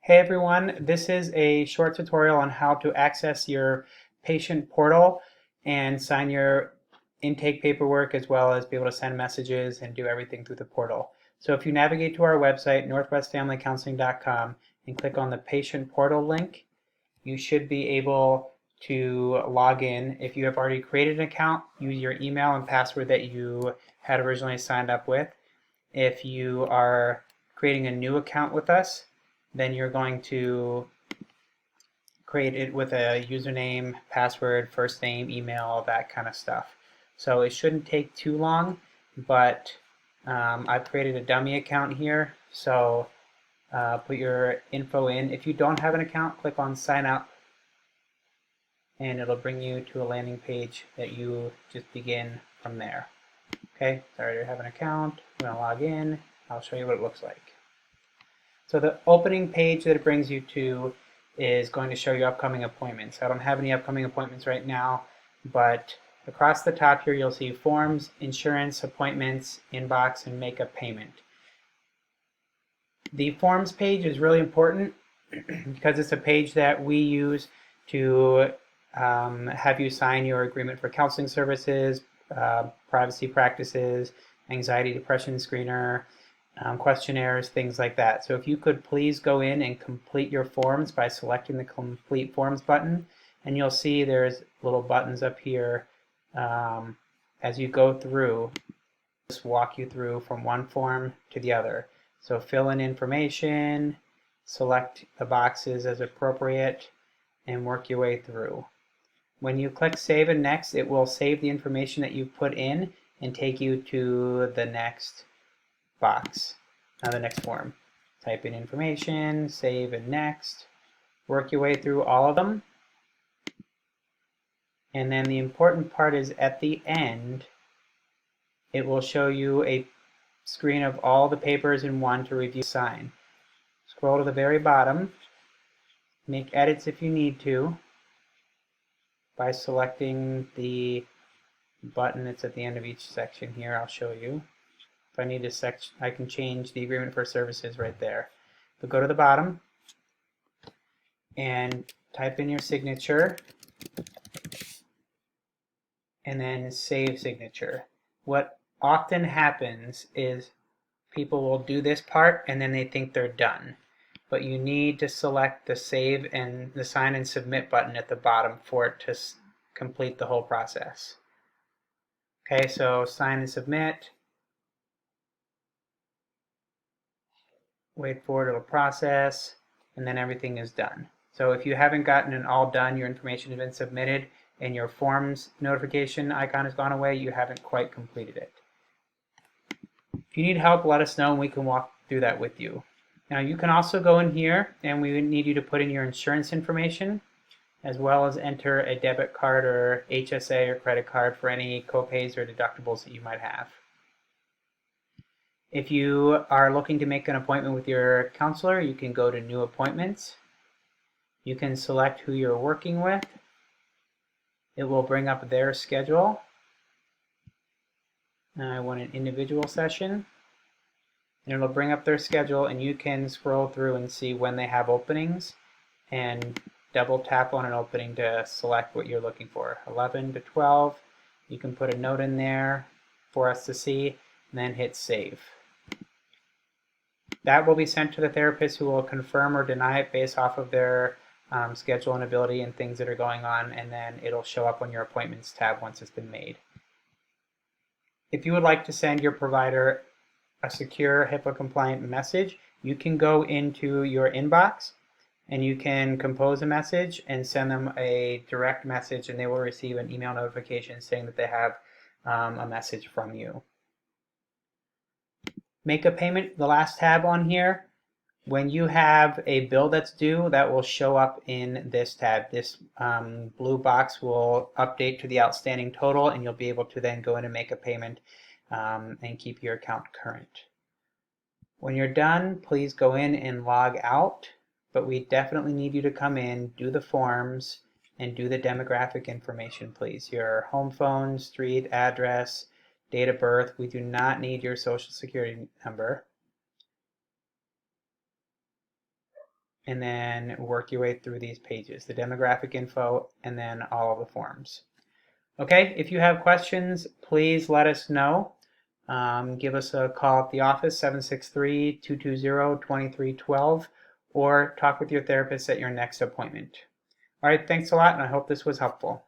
Hey everyone, this is a short tutorial on how to access your patient portal and sign your intake paperwork as well as be able to send messages and do everything through the portal. So if you navigate to our website, northwestfamilycounseling.com, and click on the patient portal link, you should be able to log in. If you have already created an account, use your email and password that you had originally signed up with. If you are creating a new account with us, then you're going to create it with a username, password, first name, email, that kind of stuff. So it shouldn't take too long, but I've created a dummy account here. So put your info in. If you don't have an account, click on sign up and it'll bring you to a landing page that you just begin from there. Okay, so I already have an account. I'm going to log in. I'll show you what it looks like. So the opening page that it brings you to is going to show you upcoming appointments. I don't have any upcoming appointments right now, but across the top here you'll see forms, insurance, appointments, inbox, and make a payment. The forms page is really important because it's a page that we use to have you sign your agreement for counseling services, privacy practices, anxiety depression screener, questionnaires, things like that. So if you could please go in and complete your forms by selecting the complete forms button, and you'll see there's little buttons up here as you go through. Just walk you through from one form to the other. So fill in information, select the boxes as appropriate, and work your way through. When you click save and next, it will save the information that you put in and take you to the next box, the next form. Type in information, save and next, work your way through all of them, and then the important part is at the end it will show you a screen of all the papers in one to review, sign. Scroll to the very bottom, make edits if you need to by selecting the button that's at the end of each section here. I'll show you. If I need to I can change the agreement for services right there. But go to the bottom and type in your signature and then save signature. What often happens is people will do this part and then they think they're done. But you need to select the save and the sign and submit button at the bottom for it to complete the whole process. Okay, so sign and submit. Wait for it, it'll process, and then everything is done. So if you haven't gotten it all done, your information has been submitted, and your forms notification icon has gone away, you haven't quite completed it. If you need help, let us know and we can walk through that with you. Now you can also go in here and we need you to put in your insurance information as well as enter a debit card or HSA or credit card for any copays or deductibles that you might have. If you are looking to make an appointment with your counselor, you can go to New Appointments. You can select who you're working with. It will bring up their schedule. I want an individual session. And it'll bring up their schedule and you can scroll through and see when they have openings and double tap on an opening to select what you're looking for. 11 to 12. You can put a note in there for us to see and then hit save. That will be sent to the therapist who will confirm or deny it based off of their schedule and ability and things that are going on, and then it'll show up on your appointments tab once it's been made. If you would like to send your provider a secure HIPAA compliant message, you can go into your inbox and you can compose a message and send them a direct message and they will receive an email notification saying that they have a message from you. Make a payment, the last tab on here. When you have a bill that's due, that will show up in this tab. This blue box will update to the outstanding total and you'll be able to then go in and make a payment and keep your account current. When you're done, please go in and log out, but we definitely need you to come in, do the forms, and do the demographic information, please. Your home phone, street, address, date of birth. We do not need your social security number. and then work your way through these pages, the demographic info, and then all of the forms. Okay, if you have questions, please let us know. Give us a call at the office, 763-220-2312, or talk with your therapist at your next appointment. All right, thanks a lot, and I hope this was helpful.